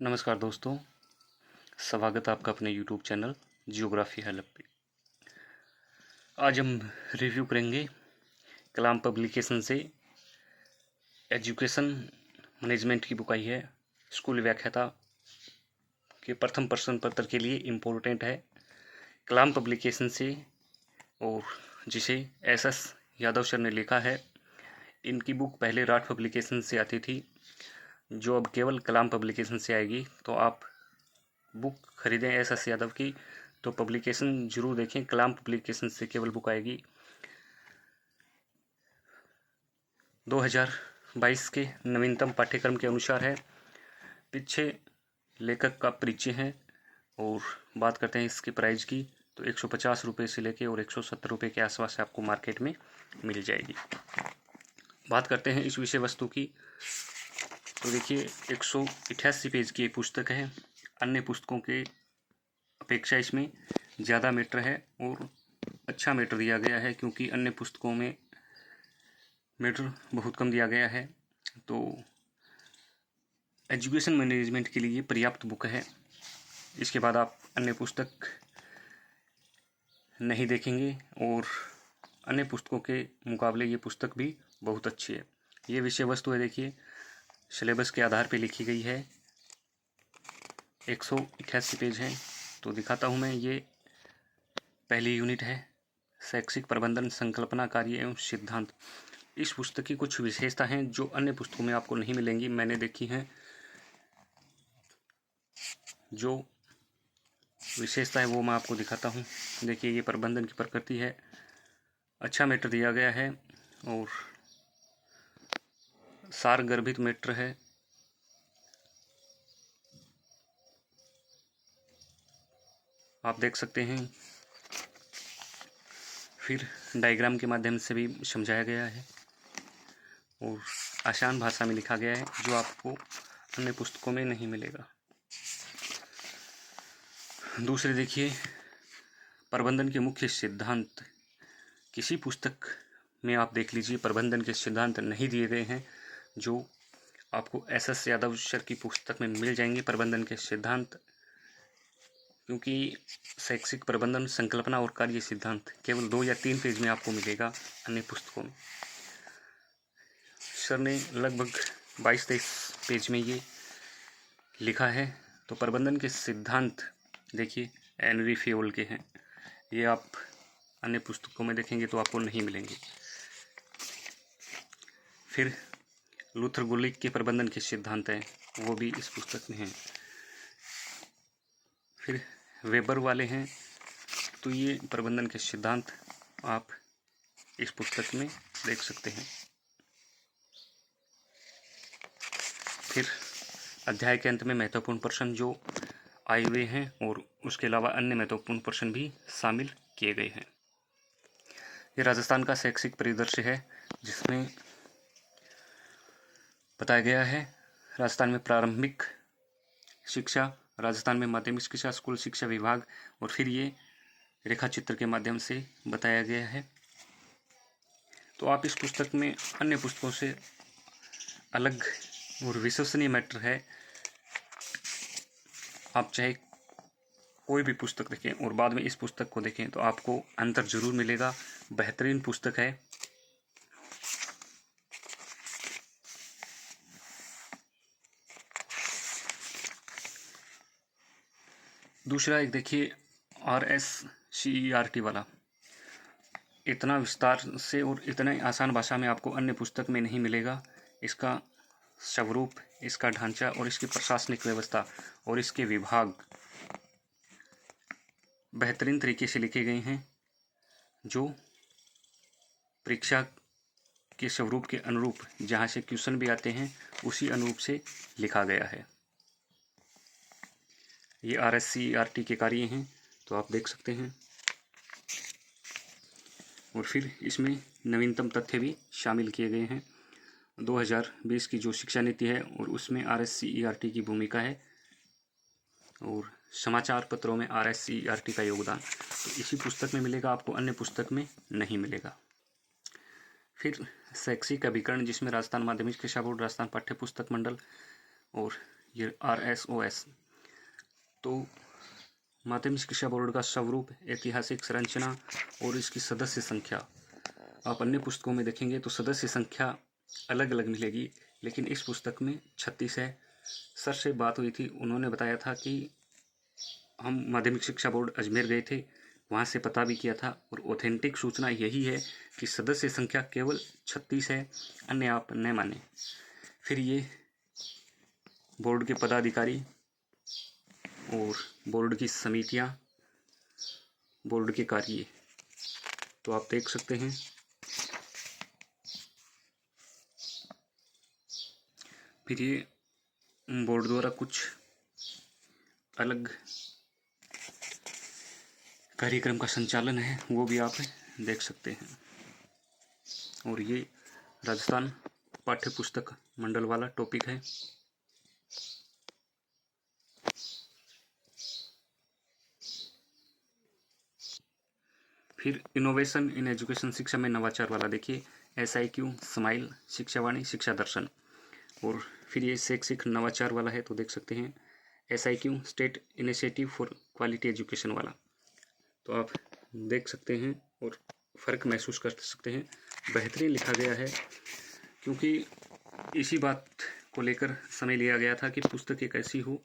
नमस्कार दोस्तों, स्वागत है आपका अपने यूट्यूब चैनल जियोग्राफी हेल्प पे। आज हम रिव्यू करेंगे कलाम पब्लिकेशन से एजुकेशन मैनेजमेंट की बुक आई है। स्कूल व्याख्याता के प्रथम प्रश्न पत्र के लिए इम्पोर्टेंट है, कलाम पब्लिकेशन से, और जिसे एस यादव सर ने लिखा है। इनकी बुक पहले राठ पब्लिकेशन से आती थी, जो अब केवल कलाम पब्लिकेशन से आएगी। तो आप बुक खरीदें एस यादव की तो पब्लिकेशन जरूर देखें, कलाम पब्लिकेशन से केवल बुक आएगी। 2022 के नवीनतम पाठ्यक्रम के अनुसार है। पीछे लेखक का परिचय है और बात करते हैं इसके प्राइस की, तो 150 रुपये से लेके और 170 रुपये के आसपास आपको मार्केट में मिल जाएगी। बात करते हैं इस विषय वस्तु की, तो देखिए 188 पेज की पुस्तक है। अन्य पुस्तकों के अपेक्षा इसमें ज़्यादा मैटर है और अच्छा मैटर दिया गया है, क्योंकि अन्य पुस्तकों में मैटर बहुत कम दिया गया है। तो एजुकेशन मैनेजमेंट के लिए पर्याप्त बुक है। इसके बाद आप अन्य पुस्तक नहीं देखेंगे और अन्य पुस्तकों के मुकाबले ये पुस्तक भी बहुत अच्छी है। ये विषय वस्तु है, देखिए सिलेबस के आधार पर लिखी गई है। 188 पेज है। तो दिखाता हूँ मैं, ये पहली यूनिट है, शैक्षिक प्रबंधन संकल्पना कार्य एवं सिद्धांत। इस पुस्तक की कुछ विशेषता हैं जो अन्य पुस्तकों में आपको नहीं मिलेंगी, मैंने देखी हैं। जो विशेषता है वो मैं आपको दिखाता हूँ। देखिए ये प्रबंधन की प्रकृति है, अच्छा मैटर दिया गया है और सार गर्भित मैटर है। आप देख सकते हैं। फिर डायग्राम के माध्यम से भी समझाया गया है और आसान भाषा में लिखा गया है, जो आपको अन्य पुस्तकों में नहीं मिलेगा। दूसरे देखिए, प्रबंधन के मुख्य सिद्धांत। किसी पुस्तक में आप देख लीजिए प्रबंधन के सिद्धांत नहीं दिए गए हैं, जो आपको एस यादव सर की पुस्तक में मिल जाएंगे प्रबंधन के सिद्धांत। क्योंकि शैक्षिक प्रबंधन संकल्पना और कार्य सिद्धांत केवल 2 या 3 पेज में आपको मिलेगा अन्य पुस्तकों में। सर ने लगभग 22-23 पेज में ये लिखा है। तो प्रबंधन के सिद्धांत देखिए एनरी फ्योल के हैं, ये आप अन्य पुस्तकों में देखेंगे तो आपको नहीं मिलेंगे। फिर लूथर गुलिक के प्रबंधन के सिद्धांत हैं, वो भी इस पुस्तक में हैं। फिर वेबर वाले हैं, तो ये प्रबंधन के सिद्धांत आप इस पुस्तक में देख सकते हैं। फिर अध्याय के अंत में महत्वपूर्ण प्रश्न जो आए हुए हैं और उसके अलावा अन्य महत्वपूर्ण प्रश्न भी शामिल किए गए हैं। ये राजस्थान का शैक्षिक परिदृश्य है, जिसमें बताया गया है राजस्थान में प्रारंभिक शिक्षा, राजस्थान में माध्यमिक शिक्षा, स्कूल शिक्षा विभाग, और फिर ये रेखा चित्र के माध्यम से बताया गया है। तो आप इस पुस्तक में अन्य पुस्तकों से अलग और विश्वसनीय मैटर है। आप चाहे कोई भी पुस्तक देखें और बाद में इस पुस्तक को देखें तो आपको अंतर जरूर मिलेगा। बेहतरीन पुस्तक है। दूसरा एक देखिए RSCERT वाला, इतना विस्तार से और इतने आसान भाषा में आपको अन्य पुस्तक में नहीं मिलेगा। इसका स्वरूप, इसका ढांचा और इसकी प्रशासनिक व्यवस्था और इसके विभाग बेहतरीन तरीके से लिखे गए हैं, जो परीक्षा के स्वरूप के अनुरूप, जहाँ से क्वेश्चन भी आते हैं उसी अनुरूप से लिखा गया है। ये RSCERT के कार्य हैं, तो आप देख सकते हैं। और फिर इसमें नवीनतम तथ्य भी शामिल किए गए हैं। 2020 की जो शिक्षा नीति है और उसमें RSCERT की भूमिका है, और समाचार पत्रों में RSCERT का योगदान तो इसी पुस्तक में मिलेगा, आपको अन्य पुस्तक में नहीं मिलेगा। फिर शैक्षिक अभिकरण, जिसमें राजस्थान माध्यमिक शिक्षा बोर्ड, राजस्थान पाठ्य पुस्तक मंडल और ये RSOS। तो माध्यमिक शिक्षा बोर्ड का स्वरूप, ऐतिहासिक संरचना और इसकी सदस्य संख्या। आप अन्य पुस्तकों में देखेंगे तो सदस्य संख्या अलग अलग मिलेगी, लेकिन इस पुस्तक में 36 है। सर से बात हुई थी, उन्होंने बताया था कि हम माध्यमिक शिक्षा बोर्ड अजमेर गए थे, वहाँ से पता भी किया था, और ऑथेंटिक सूचना यही है कि सदस्य संख्या केवल 36 है, अन्य आप न माने। फिर ये बोर्ड के पदाधिकारी और बोर्ड की समितियाँ, बोर्ड के कार्य, तो आप देख सकते हैं। फिर ये बोर्ड द्वारा कुछ अलग कार्यक्रम का संचालन है, वो भी आप देख सकते हैं। और ये राजस्थान पाठ्य पुस्तक मंडल वाला टॉपिक है। फिर इनोवेशन इन एजुकेशन, शिक्षा में नवाचार वाला देखिए, SIQ, स्माइल, शिक्षावाणी, शिक्षा दर्शन। और फिर ये शैक्षिक नवाचार वाला है, तो देख सकते हैं SIQ, state initiative for quality education वाला। तो आप देख सकते हैं और फ़र्क महसूस कर सकते हैं। बेहतरीन लिखा गया है, क्योंकि इसी बात को लेकर समय लिया गया था कि पुस्तक एक ऐसी हो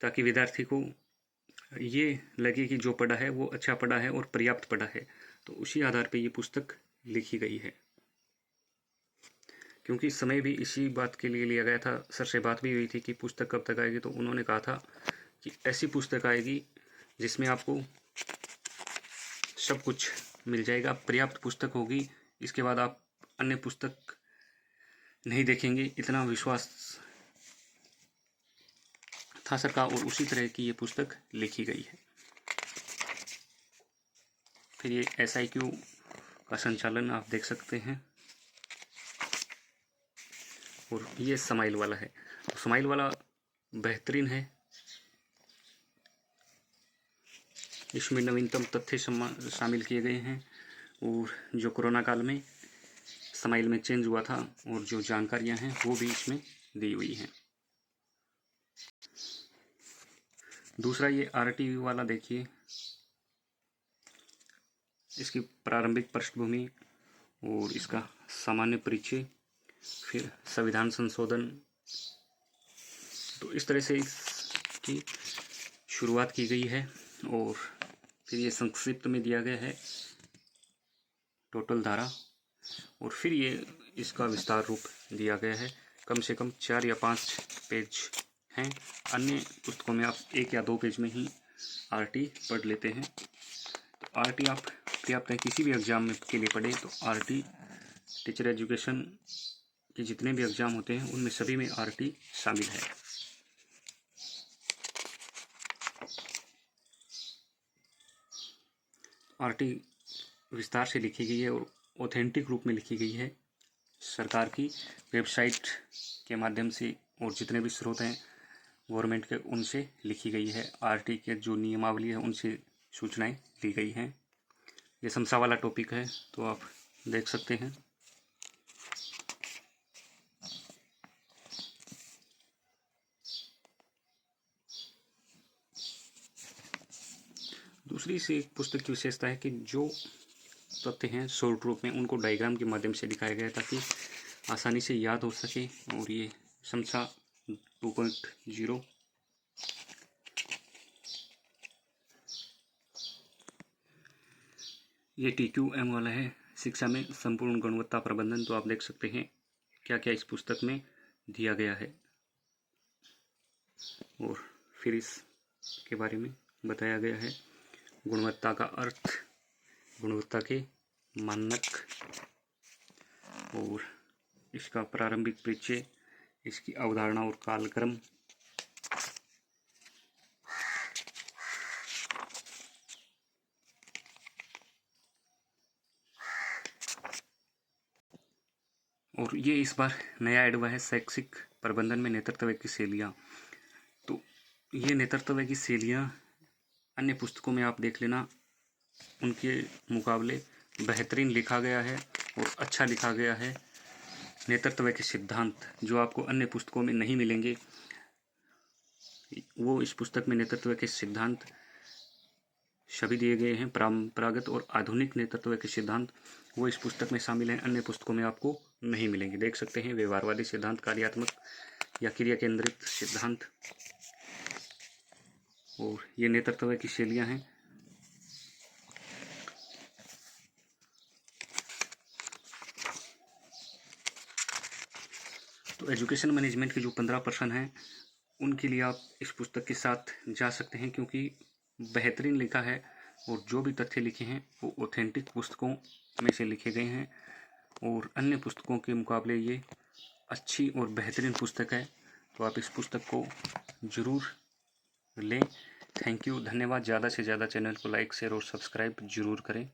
ताकि विद्यार्थी को ये लगे कि जो पढ़ा है वो अच्छा पढ़ा है और पर्याप्त पढ़ा है। तो उसी आधार पे ये पुस्तक लिखी गई है। क्योंकि समय भी इसी बात के लिए लिया गया था। सर से बात भी हुई थी कि पुस्तक कब तक आएगी, तो उन्होंने कहा था कि ऐसी पुस्तक आएगी जिसमें आपको सब कुछ मिल जाएगा, पर्याप्त पुस्तक होगी, इसके बाद आप अन्य पुस्तक नहीं देखेंगे, इतना विश्वास था सर का, और उसी तरह की ये पुस्तक लिखी गई है। फिर ये SIQ का संचालन आप देख सकते हैं। और ये स्माइल वाला है, तो स्माइल वाला बेहतरीन है। इसमें नवीनतम तथ्य शामिल किए गए हैं, और जो कोरोना काल में स्माइल में चेंज हुआ था और जो जानकारियां हैं वो भी इसमें दी हुई हैं। दूसरा ये RTV वाला देखिए, इसकी प्रारंभिक पृष्ठभूमि और इसका सामान्य परिचय, फिर संविधान संशोधन। तो इस तरह से इसकी शुरुआत की गई है। और फिर ये संक्षिप्त में दिया गया है टोटल धारा, और फिर ये इसका विस्तार रूप दिया गया है। कम से कम 4 या 5 पेज हैं। अन्य पुस्तकों में आप 1 या 2 पेज में ही RT पढ़ लेते हैं। तो RT आप पर्याप्त है, किसी भी एग्ज़ाम में के लिए पढ़े तो RT, टीचर एजुकेशन के जितने भी एग्ज़ाम होते हैं उनमें सभी में RT शामिल है। RT विस्तार से लिखी गई है और ऑथेंटिक रूप में लिखी गई है, सरकार की वेबसाइट के माध्यम से, और जितने भी स्रोत हैं गवर्नमेंट के उनसे लिखी गई है। RT के जो नियमावली है उनसे सूचनाएं ली गई हैं। ये समसा वाला टॉपिक है, तो आप देख सकते हैं। दूसरी से एक पुस्तक की विशेषता है कि जो तथ्य हैं शॉर्ट रूप में उनको डायग्राम के माध्यम से दिखाया गया ताकि आसानी से याद हो सके। और ये समसा 2.0 ये TQM वाला है, शिक्षा में संपूर्ण गुणवत्ता प्रबंधन। तो आप देख सकते हैं क्या क्या इस पुस्तक में दिया गया है, और फिर इसके बारे में बताया गया है। गुणवत्ता का अर्थ, गुणवत्ता के मानक, और इसका प्रारंभिक परिचय, इसकी अवधारणा और कालक्रम, और ये इस बार नया ऐड हुआ है, शैक्षिक प्रबंधन में नेतृत्व की शैलियाँ। तो ये नेतृत्व की शैलियाँ अन्य पुस्तकों में आप देख लेना, उनके मुकाबले बेहतरीन लिखा गया है और अच्छा लिखा गया है। नेतृत्व के सिद्धांत जो आपको अन्य पुस्तकों में नहीं मिलेंगे, वो इस पुस्तक में नेतृत्व के सिद्धांत सभी दिए गए हैं। परंपरागत और आधुनिक नेतृत्व के सिद्धांत वो इस पुस्तक में शामिल हैं, अन्य पुस्तकों में आपको नहीं मिलेंगे। देख सकते हैं व्यवहारवादी सिद्धांत, कार्यात्मक या क्रिया केंद्रित सिद्धांत, और ये नेतृत्व की शैलियाँ हैं। तो एजुकेशन मैनेजमेंट के जो 15 पर्सन हैं उनके लिए आप इस पुस्तक के साथ जा सकते हैं, क्योंकि बेहतरीन लिखा है और जो भी तथ्य लिखे हैं वो ऑथेंटिक पुस्तकों में से लिखे गए हैं और अन्य पुस्तकों के मुकाबले ये अच्छी और बेहतरीन पुस्तक है। तो आप इस पुस्तक को ज़रूर लें। थैंक यू, धन्यवाद। ज़्यादा से ज़्यादा चैनल को लाइक, शेयर और सब्सक्राइब ज़रूर करें।